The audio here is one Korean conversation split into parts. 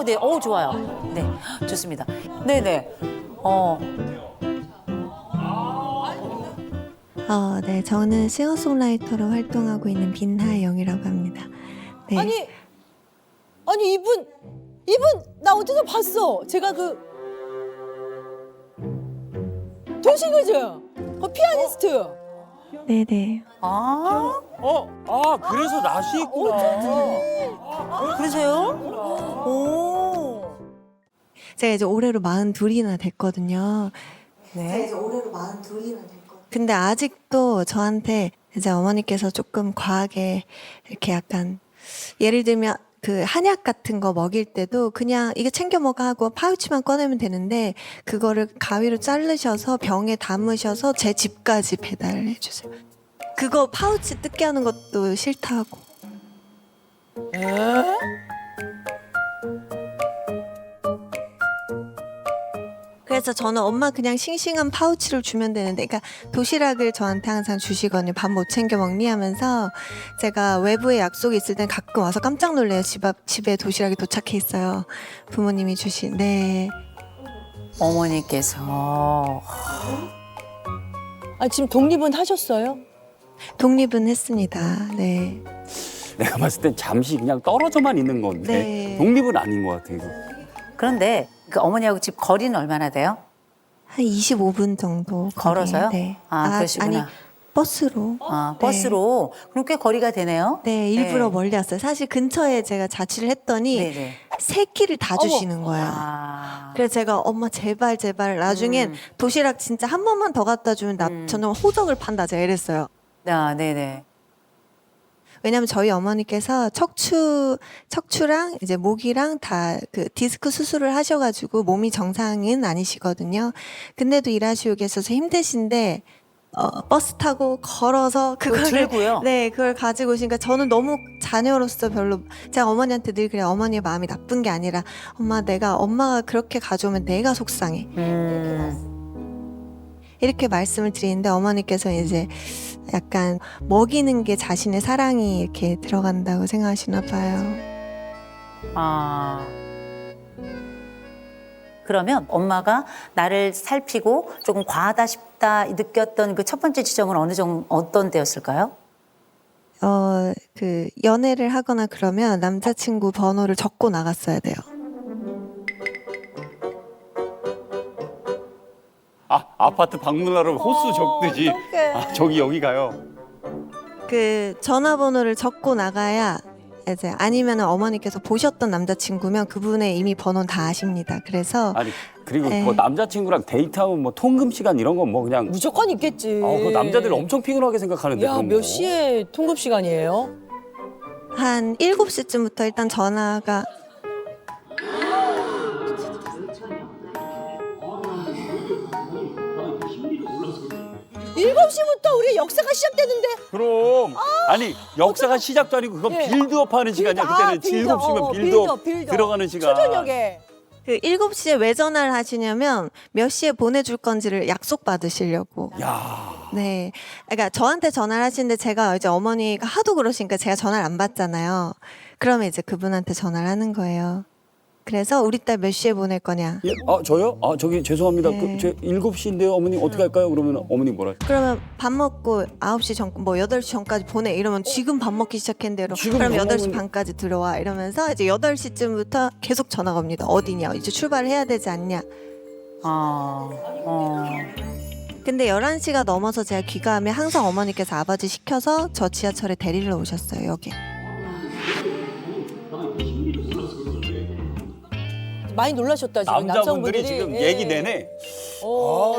네, 좋아요. 네, 좋습니다. 네네. 네, 저는 싱어송라이터로 활동하고 있는 빈하영이라고 합니다. 네. 아니 이분 나 어디서 봤어? 제가 도시그즈 피아니스트. 네네. 그래서 낯이 있구나. 그러세요? 오. 제가 이제 올해로 42이나 됐거든요. 네. 이제 올해로 42이나 됐거든요. 근데 아직도 저한테 이제 어머니께서 조금 과하게 이렇게 약간 예를 들면 그 한약 같은 거 먹일 때도 그냥 이거 챙겨 먹어 하고 파우치만 꺼내면 되는데 그거를 가위로 자르셔서 병에 담으셔서 제 집까지 배달해 주세요. 그거 파우치 뜯게 하는 것도 싫다고. 그래서 저는 엄마 그냥 싱싱한 파우치를 주면 되는데, 그러니까 도시락을 저한테 항상 주시거든요. 밥 못 챙겨 먹니 하면서 제가 외부에 약속이 있을 땐 가끔 와서 깜짝 놀래요. 집에 도시락이 도착해 있어요. 부모님이 주신. 네. 어머니께서. 지금 독립은 하셨어요? 독립은 했습니다. 네. 내가 봤을 땐 잠시 그냥 떨어져만 있는 건데 네. 독립은 아닌 것 같아 이거. 그런데 그 어머니하고 집 거리는 얼마나 돼요? 한 25분 정도. 걸어서요? 네. 그러시구나. 아니, 버스로. 네. 버스로. 그럼 꽤 거리가 되네요? 네, 일부러 네. 멀리 왔어요. 사실 근처에 제가 자취를 했더니 네네. 세 끼를 다 주시는 거예요. 그래서 제가 엄마 제발 나중엔 도시락 진짜 한 번만 더 갖다 주면 저는 호적을 판다 제가 이랬어요. 네네. 왜냐면 저희 어머니께서 척추랑 이제 목이랑 다 그 디스크 수술을 하셔가지고 몸이 정상은 아니시거든요. 근데도 일하시고 계셔서 힘드신데 버스 타고 걸어서 그거를 들고요? 네, 그걸 가지고 오시니까 저는 너무 자녀로서 별로 제가 어머니한테 늘 그래요. 어머니의 마음이 나쁜 게 아니라 엄마가 그렇게 가져오면 내가 속상해. 이렇게 말씀을 드리는데 어머니께서 이제 약간 먹이는 게 자신의 사랑이 이렇게 들어간다고 생각하시나 봐요. 그러면 엄마가 나를 살피고 조금 과하다 싶다 느꼈던 그 첫 번째 지점은 어떤 때였을까요? 그 연애를 하거나 그러면 남자친구 번호를 적고 나갔어야 돼요. 아파트 방문하러 호수 적듯이. 저기 여기 가요. 그 전화번호를 적고 나가야 이제 아니면 어머니께서 보셨던 남자친구면 그분의 이미 번호는 다 아십니다. 그래서 아니 그리고 네. 뭐 남자친구랑 데이트하면 뭐 통금 시간 이런 건 뭐 그냥 무조건 있겠지. 그 남자들 엄청 피곤하게 생각하는데. 야, 그런 몇 거. 시에 통금 시간이에요? 한 7시쯤부터 일단 전화가 7시부터 우리 역사가 시작되는데. 그럼 아니 역사가 시작도 아니고 그건 네. 빌드업 하는 시간이야. 그때는 빌드업, 7시면 빌드업 들어가는 시간. 초저녁에. 그 7시에 왜 전화를 하시냐면 몇 시에 보내줄 건지를 약속 받으시려고. 야. 네. 그러니까 저한테 전화를 하시는데 제가 이제 어머니가 하도 그러시니까 제가 전화를 안 받잖아요. 그러면 이제 그분한테 전화를 하는 거예요. 그래서 우리 딸 몇 시에 보낼 거냐. 예? 저요? 저기 죄송합니다. 네. 제 7시인데요. 어머니 어떻게 할까요? 그러면 어머니 뭐라? 그러면 밥 먹고 9시 전, 뭐 8시 전까지 보내. 이러면 지금 밥 먹기 시작했는데 지금 그럼 밥 8시 먹으면- 반까지 들어와. 이러면서 이제 8시쯤부터 계속 전화가 옵니다. 어디냐. 이제 출발을 해야 되지 않냐. 근데 11시가 넘어서 제가 귀가하면 항상 어머니께서 아버지 시켜서 저 지하철에 데리러 오셨어요. 여기. 많이 놀라셨다 지금 남자분들이 남성분들이. 지금 예. 얘기 내내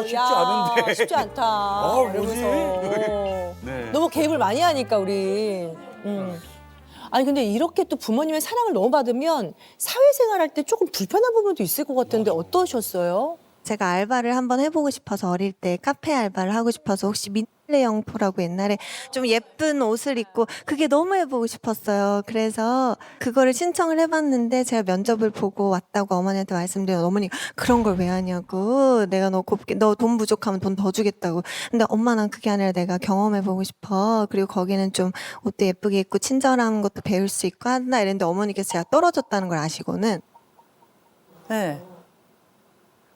쉽지 야, 않은데. 쉽지 않다. 뭐지? 이러면서. 네. 너무 개입을 많이 하니까 우리. 아니 근데 이렇게 또 부모님의 사랑을 너무 받으면 사회생활할 때 조금 불편한 부분도 있을 것 같은데 어떠셨어요? 제가 알바를 한번 해보고 싶어서 어릴 때 카페 알바를 하고 싶어서 혹시 민들레 영토라고 옛날에 좀 예쁜 옷을 입고 그게 너무 해보고 싶었어요. 그래서 그거를 신청을 해봤는데 제가 면접을 보고 왔다고 어머니한테 말씀드리면 어머니가 그런 걸 왜 하냐고 내가 너 돈 부족하면 돈 더 주겠다고. 근데 엄마 난 그게 아니라 내가 경험해보고 싶어. 그리고 거기는 좀 옷도 예쁘게 입고 친절한 것도 배울 수 있고 한다 이랬는데 어머니께서 제가 떨어졌다는 걸 아시고는 네.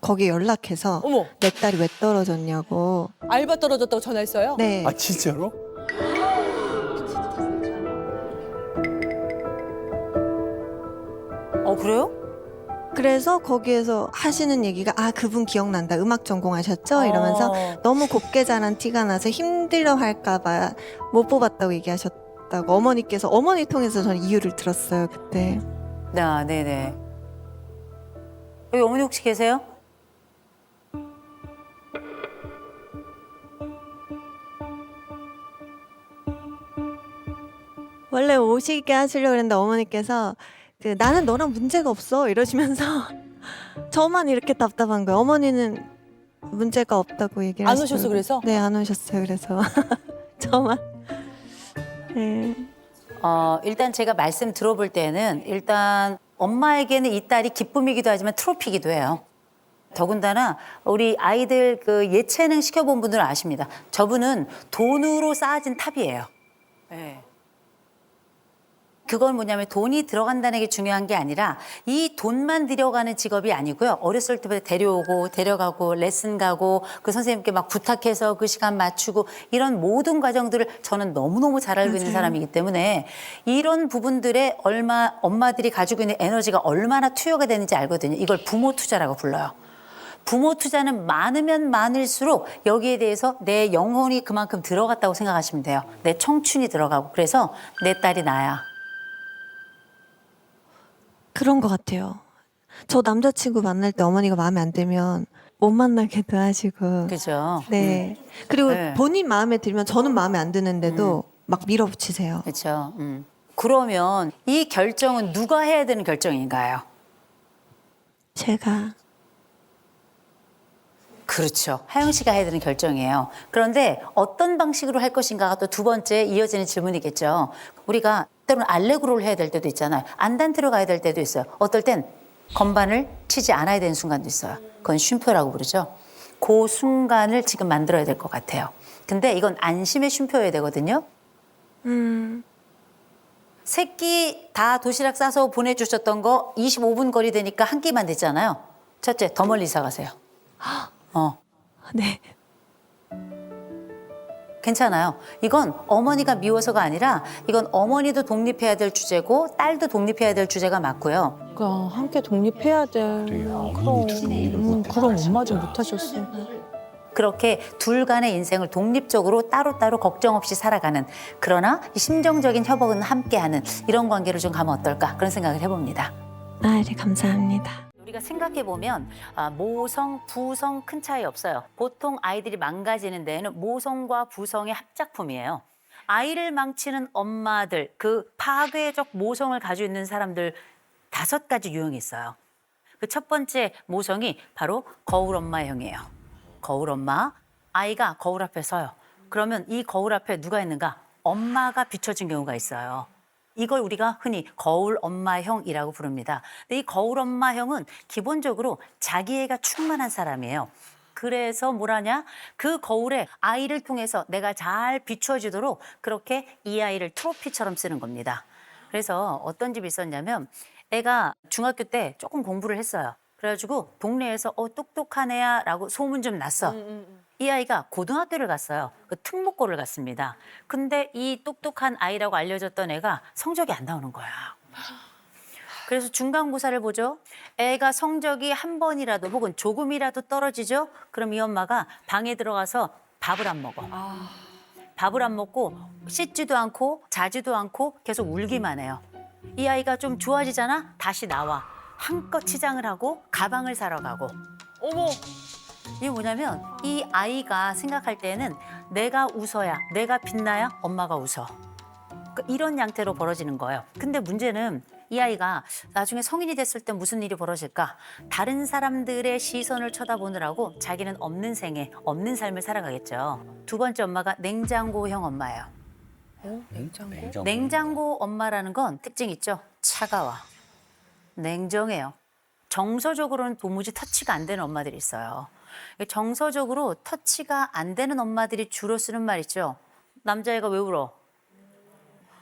거기에 연락해서 어머. 내 딸이 왜 떨어졌냐고. 알바 떨어졌다고 전화했어요? 네. 아 진짜로? 그래요? 그래서 거기에서 하시는 얘기가 그분 기억난다. 음악 전공하셨죠? 이러면서 너무 곱게 자란 티가 나서 힘들어 할까 봐 못 뽑았다고 얘기하셨다고 어머니께서 어머니 통해서 저는 이유를 들었어요, 그때. 네네. 여기 어머니 혹시 계세요? 원래 오시게 하시려고 했는데 어머니께서 나는 너랑 문제가 없어 이러시면서 저만 이렇게 답답한 거예요. 어머니는 문제가 없다고 얘기를 안 하시더라고요. 오셨어, 그래서? 네, 안 오셨어요. 그래서 저만. 네. 일단 제가 말씀 들어볼 때는 일단 엄마에게는 이 딸이 기쁨이기도 하지만 트로피이기도 해요. 더군다나 우리 아이들 그 예체능 시켜본 분들은 아십니다. 저분은 돈으로 쌓아진 탑이에요. 네. 그건 뭐냐면 돈이 들어간다는 게 중요한 게 아니라 이 돈만 들여가는 직업이 아니고요. 어렸을 때부터 데려오고 데려가고 레슨 가고 그 선생님께 막 부탁해서 그 시간 맞추고 이런 모든 과정들을 저는 너무너무 잘 알고 있는 사람이기 때문에 이런 부분들에 엄마들이 가지고 있는 에너지가 얼마나 투여가 되는지 알거든요. 이걸 부모 투자라고 불러요. 부모 투자는 많으면 많을수록 여기에 대해서 내 영혼이 그만큼 들어갔다고 생각하시면 돼요. 내 청춘이 들어가고 그래서 내 딸이 나야. 그런 것 같아요. 저 남자친구 만날 때 어머니가 마음에 안 들면 못 만나게도 하시고. 그죠? 네. 그리고 네. 본인 마음에 들면 저는 마음에 안 드는데도 막 밀어붙이세요. 그렇죠. 그러면 이 결정은 누가 해야 되는 결정인가요? 제가. 그렇죠. 하영 씨가 해야 되는 결정이에요. 그런데 어떤 방식으로 할 것인가가 또 두 번째 이어지는 질문이겠죠. 우리가 때로는 알레그로를 해야 될 때도 있잖아요. 안단테로 가야 될 때도 있어요. 어떨 땐 건반을 치지 않아야 되는 순간도 있어요. 그건 쉼표라고 부르죠. 그 순간을 지금 만들어야 될 것 같아요. 근데 이건 안심의 쉼표여야 되거든요. 새끼 다 도시락 싸서 보내주셨던 거 25분 거리 되니까 한 끼만 됐잖아요. 첫째, 더 멀리 이사 가세요. 네. 괜찮아요. 이건 어머니가 미워서가 아니라 이건 어머니도 독립해야 될 주제고 딸도 독립해야 될 주제가 맞고요. 그러니까 함께 독립해야 돼. 어머니 독립을 못 그럼 엄마도 못하셨어. 그렇게 둘 간의 인생을 독립적으로 따로따로 걱정 없이 살아가는 그러나 이 심정적인 협업은 함께하는 이런 관계를 좀 가면 어떨까 그런 생각을 해봅니다. 네, 감사합니다. 우리가 생각해보면 모성, 부성 큰 차이 없어요. 보통 아이들이 망가지는 데에는 모성과 부성의 합작품이에요. 아이를 망치는 엄마들, 그 파괴적 모성을 가지고 있는 사람들 5가지 유형이 있어요. 그 첫 번째 모성이 바로 거울 엄마형이에요. 거울 엄마, 아이가 거울 앞에 서요. 그러면 이 거울 앞에 누가 있는가? 엄마가 비춰진 경우가 있어요. 이걸 우리가 흔히 거울 엄마형이라고 부릅니다. 근데 이 거울 엄마형은 기본적으로 자기애가 충만한 사람이에요. 그래서 뭐라냐? 그 거울에 아이를 통해서 내가 잘 비추어지도록 그렇게 이 아이를 트로피처럼 쓰는 겁니다. 그래서 어떤 집이 있었냐면 애가 중학교 때 조금 공부를 했어요. 그래가지고 동네에서 똑똑한 애야 라고 소문 좀 났어. 이 아이가 고등학교를 갔어요. 그 특목고를 갔습니다. 근데 이 똑똑한 아이라고 알려졌던 애가 성적이 안 나오는 거야. 그래서 중간고사를 보죠. 애가 성적이 한 번이라도 혹은 조금이라도 떨어지죠. 그럼 이 엄마가 방에 들어가서 밥을 안 먹어. 밥을 안 먹고 씻지도 않고 자지도 않고 계속 울기만 해요. 이 아이가 좀 좋아지잖아? 다시 나와. 한껏 치장을 하고 가방을 사러 가고. 어머. 이게 뭐냐면 이 아이가 생각할 때는 내가 웃어야, 내가 빛나야 엄마가 웃어. 그러니까 이런 양태로 벌어지는 거예요. 근데 문제는 이 아이가 나중에 성인이 됐을 때 무슨 일이 벌어질까? 다른 사람들의 시선을 쳐다보느라고 자기는 없는 생애, 없는 삶을 살아가겠죠. 두 번째 엄마가 냉장고형 엄마예요. 냉장고 엄마라는 건 특징 있죠? 차가워. 냉정해요. 정서적으로는 도무지 터치가 안 되는 엄마들이 있어요. 정서적으로 터치가 안 되는 엄마들이 주로 쓰는 말 있죠. 남자애가 왜 울어?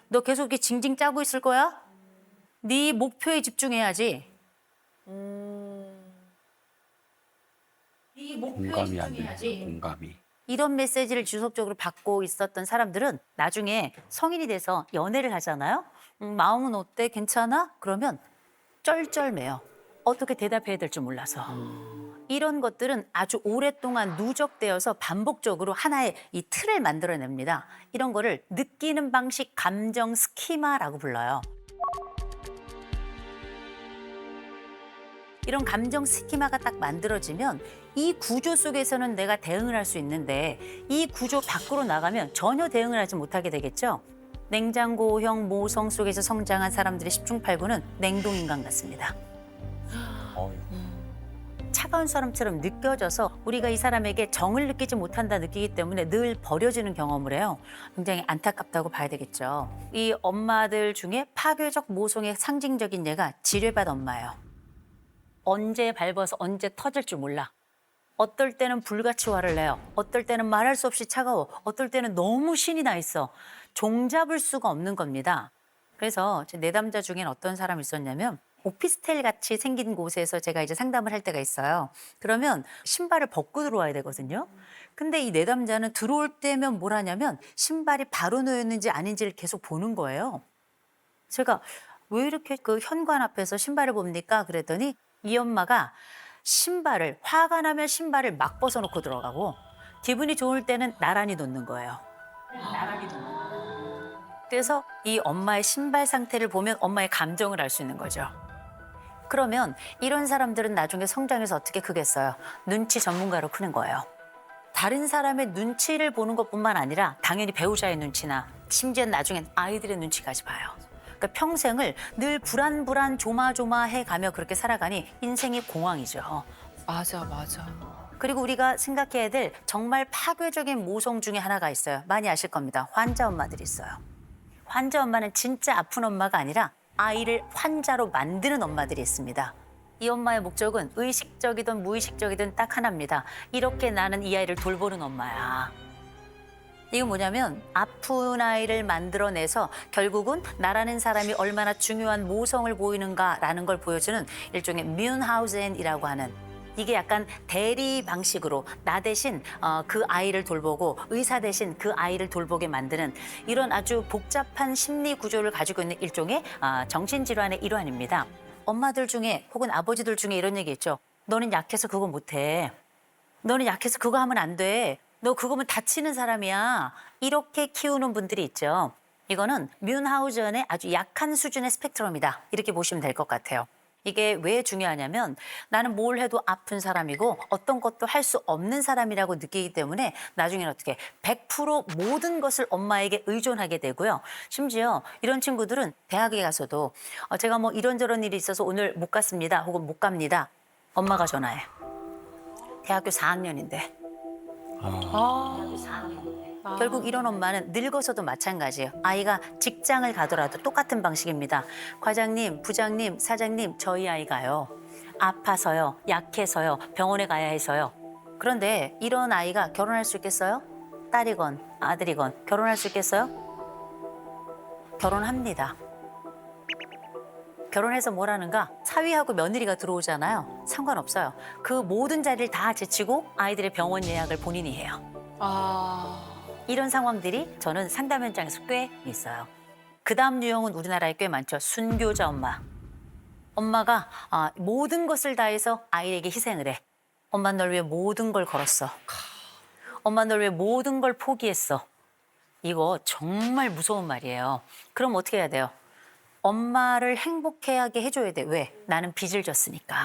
너 계속 이렇게 징징 짜고 있을 거야? 네 목표에 집중해야지. 공감이 안 되죠. 공감이. 이런 메시지를 지속적으로 받고 있었던 사람들은 나중에 성인이 돼서 연애를 하잖아요. 마음은 어때? 괜찮아? 그러면 쩔쩔매요. 어떻게 대답해야 될 줄 몰라서. 이런 것들은 아주 오랫동안 누적되어서 반복적으로 하나의 이 틀을 만들어냅니다. 이런 거를 느끼는 방식 감정 스키마라고 불러요. 이런 감정 스키마가 딱 만들어지면 이 구조 속에서는 내가 대응을 할 수 있는데 이 구조 밖으로 나가면 전혀 대응을 하지 못하게 되겠죠. 냉장고형 모성 속에서 성장한 사람들의 10중 8구는 냉동인간 같습니다. 차가운 사람처럼 느껴져서 우리가 이 사람에게 정을 느끼지 못한다 느끼기 때문에 늘 버려지는 경험을 해요. 굉장히 안타깝다고 봐야 되겠죠. 이 엄마들 중에 파괴적 모성의 상징적인 예가 지뢰밭 엄마예요. 언제 밟아서 언제 터질 줄 몰라. 어떨 때는 불같이 화를 내요. 어떨 때는 말할 수 없이 차가워. 어떨 때는 너무 신이 나 있어. 종잡을 수가 없는 겁니다. 그래서 제 내담자 중엔 어떤 사람이 있었냐면 오피스텔 같이 생긴 곳에서 제가 이제 상담을 할 때가 있어요. 그러면 신발을 벗고 들어와야 되거든요. 근데 이 내담자는 들어올 때면 뭘 하냐면 신발이 바로 놓였는지 아닌지를 계속 보는 거예요. 제가 왜 이렇게 그 현관 앞에서 신발을 봅니까? 그랬더니 이 엄마가 신발을 화가 나면 신발을 막 벗어놓고 들어가고 기분이 좋을 때는 나란히 놓는 거예요. 그래서 이 엄마의 신발 상태를 보면 엄마의 감정을 알 수 있는 거죠. 그러면 이런 사람들은 나중에 성장해서 어떻게 크겠어요? 눈치 전문가로 크는 거예요. 다른 사람의 눈치를 보는 것뿐만 아니라 당연히 배우자의 눈치나 심지어 나중엔 아이들의 눈치까지 봐요. 그러니까 평생을 늘 불안 조마조마해 가며 그렇게 살아가니 인생이 공황이죠. 맞아. 그리고 우리가 생각해야 될 정말 파괴적인 모성 중에 하나가 있어요. 많이 아실 겁니다. 환자 엄마들이 있어요. 환자 엄마는 진짜 아픈 엄마가 아니라 아이를 환자로 만드는 엄마들이 있습니다. 이 엄마의 목적은 의식적이든 무의식적이든 딱 하나입니다. 이렇게 나는 이 아이를 돌보는 엄마야. 이건 뭐냐면 아픈 아이를 만들어내서 결국은 나라는 사람이 얼마나 중요한 모성을 보이는가라는 걸 보여주는 일종의 뮌하우젠이라고 하는 이게 약간 대리 방식으로 나 대신 그 아이를 돌보고 의사 대신 그 아이를 돌보게 만드는 이런 아주 복잡한 심리 구조를 가지고 있는 일종의 정신질환의 일환입니다. 엄마들 중에 혹은 아버지들 중에 이런 얘기 있죠. 너는 약해서 그거 못해. 너는 약해서 그거 하면 안 돼. 너 그거면 다치는 사람이야. 이렇게 키우는 분들이 있죠. 이거는 뮌하우젠의 아주 약한 수준의 스펙트럼이다. 이렇게 보시면 될 것 같아요. 이게 왜 중요하냐면 나는 뭘 해도 아픈 사람이고 어떤 것도 할 수 없는 사람이라고 느끼기 때문에 나중에는 어떻게 100% 모든 것을 엄마에게 의존하게 되고요. 심지어 이런 친구들은 대학에 가서도 제가 뭐 이런저런 일이 있어서 오늘 못 갔습니다. 혹은 못 갑니다. 엄마가 전화해. 대학교 4학년인데. 결국 이런 엄마는 늙어서도 마찬가지예요. 아이가 직장을 가더라도 똑같은 방식입니다. 과장님, 부장님, 사장님, 저희 아이가요. 아파서요, 약해서요, 병원에 가야 해서요. 그런데 이런 아이가 결혼할 수 있겠어요? 딸이건 아들이건 결혼할 수 있겠어요? 결혼합니다. 결혼해서 뭘 하는가? 사위하고 며느리가 들어오잖아요. 상관없어요. 그 모든 자리를 다 제치고 아이들의 병원 예약을 본인이 해요. 이런 상황들이 저는 상담 현장에서 꽤 있어요. 그 다음 유형은 우리나라에 꽤 많죠. 순교자 엄마. 엄마가 모든 것을 다해서 아이에게 희생을 해. 엄마 널 위해 모든 걸 걸었어. 엄마 널 위해 모든 걸 포기했어. 이거 정말 무서운 말이에요. 그럼 어떻게 해야 돼요? 엄마를 행복하게 해줘야 돼. 왜? 나는 빚을 졌으니까.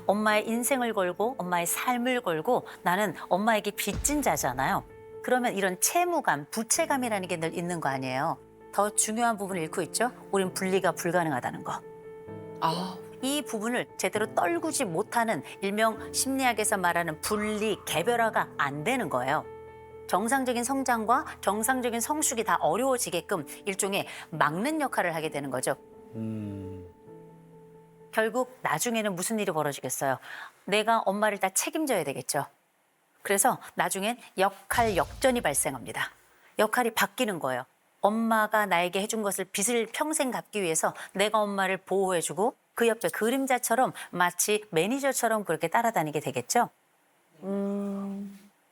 엄마의 인생을 걸고 엄마의 삶을 걸고 나는 엄마에게 빚진 자잖아요. 그러면 이런 채무감, 부채감이라는 게 늘 있는 거 아니에요. 더 중요한 부분을 잃고 있죠. 우린 분리가 불가능하다는 거. 이 부분을 제대로 떨구지 못하는 일명 심리학에서 말하는 분리, 개별화가 안 되는 거예요. 정상적인 성장과 정상적인 성숙이 다 어려워지게끔 일종의 막는 역할을 하게 되는 거죠. 결국 나중에는 무슨 일이 벌어지겠어요? 내가 엄마를 다 책임져야 되겠죠. 그래서 나중엔 역할 역전이 발생합니다. 역할이 바뀌는 거예요. 엄마가 나에게 해준 것을 빚을 평생 갚기 위해서 내가 엄마를 보호해주고 그 옆에 그림자처럼 마치 매니저처럼 그렇게 따라다니게 되겠죠.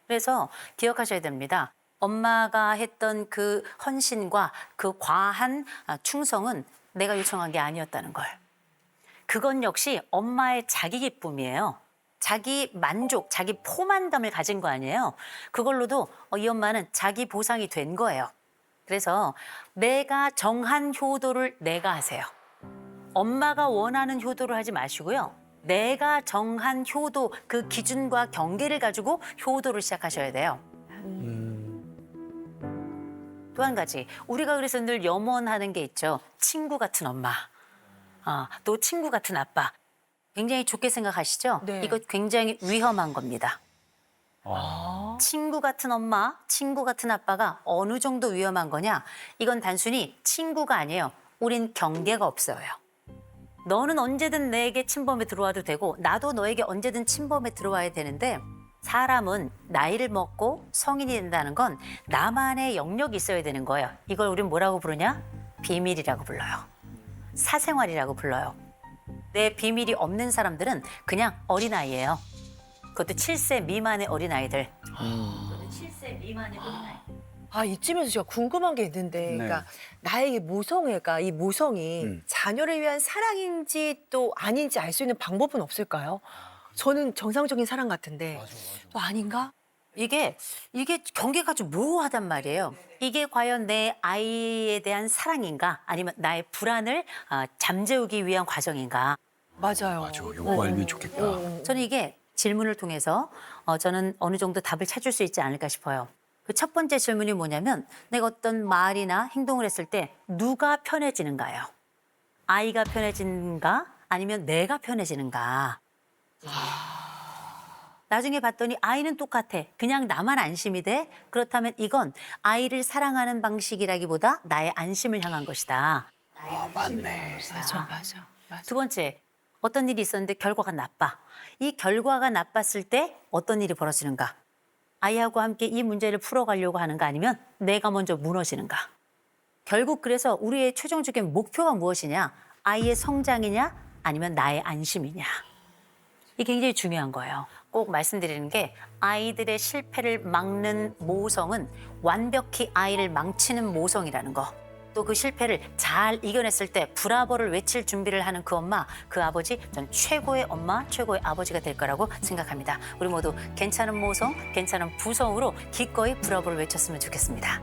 그래서 기억하셔야 됩니다. 엄마가 했던 그 헌신과 그 과한 충성은 내가 요청한 게 아니었다는 걸. 그건 역시 엄마의 자기 기쁨이에요. 자기 만족, 자기 포만감을 가진 거 아니에요. 그걸로도 이 엄마는 자기 보상이 된 거예요. 그래서 내가 정한 효도를 내가 하세요. 엄마가 원하는 효도를 하지 마시고요. 내가 정한 효도, 그 기준과 경계를 가지고 효도를 시작하셔야 돼요. 또 한 가지, 우리가 그래서 늘 염원하는 게 있죠. 친구 같은 엄마, 또 친구 같은 아빠. 굉장히 좋게 생각하시죠? 네. 이거 굉장히 위험한 겁니다. 친구 같은 엄마, 친구 같은 아빠가 어느 정도 위험한 거냐? 이건 단순히 친구가 아니에요. 우린 경계가 없어요. 너는 언제든 내게 침범에 들어와도 되고 나도 너에게 언제든 침범에 들어와야 되는데 사람은 나이를 먹고 성인이 된다는 건 나만의 영역이 있어야 되는 거예요. 이걸 우린 뭐라고 부르냐? 비밀이라고 불러요. 사생활이라고 불러요. 내 비밀이 없는 사람들은 그냥 어린아이예요. 그것도 7세 미만의 어린아이들. 7세 미만의 어린아이. 아, 이쯤에서 제가 궁금한 게 있는데, 네. 그러니까 나의 이 모성애가, 이 모성이 자녀를 위한 사랑인지 또 아닌지 알 수 있는 방법은 없을까요? 저는 정상적인 사랑 같은데, 또 아닌가? 이게 경계가 좀 모호하단 말이에요. 이게 과연 내 아이에 대한 사랑인가 아니면 나의 불안을 잠재우기 위한 과정인가. 맞아요. 맞아, 요거 알면 좋겠다. 저는 이게 질문을 통해서 저는 어느 정도 답을 찾을 수 있지 않을까 싶어요. 그 첫 번째 질문이 뭐냐면 내가 어떤 말이나 행동을 했을 때 누가 편해지는가요? 아이가 편해지는가 아니면 내가 편해지는가? 나중에 봤더니 아이는 똑같아. 그냥 나만 안심이 돼? 그렇다면 이건 아이를 사랑하는 방식이라기보다 나의 안심을 향한 것이다. 맞네. 맞아. 두 번째, 어떤 일이 있었는데 결과가 나빠. 이 결과가 나빴을 때 어떤 일이 벌어지는가? 아이하고 함께 이 문제를 풀어가려고 하는가 아니면 내가 먼저 무너지는가? 결국 그래서 우리의 최종적인 목표가 무엇이냐? 아이의 성장이냐 아니면 나의 안심이냐? 이게 굉장히 중요한 거예요. 꼭 말씀드리는 게 아이들의 실패를 막는 모성은 완벽히 아이를 망치는 모성이라는 거. 또 그 실패를 잘 이겨냈을 때 브라보를 외칠 준비를 하는 그 엄마, 그 아버지, 전 최고의 엄마, 최고의 아버지가 될 거라고 생각합니다. 우리 모두 괜찮은 모성, 괜찮은 부성으로 기꺼이 브라보를 외쳤으면 좋겠습니다.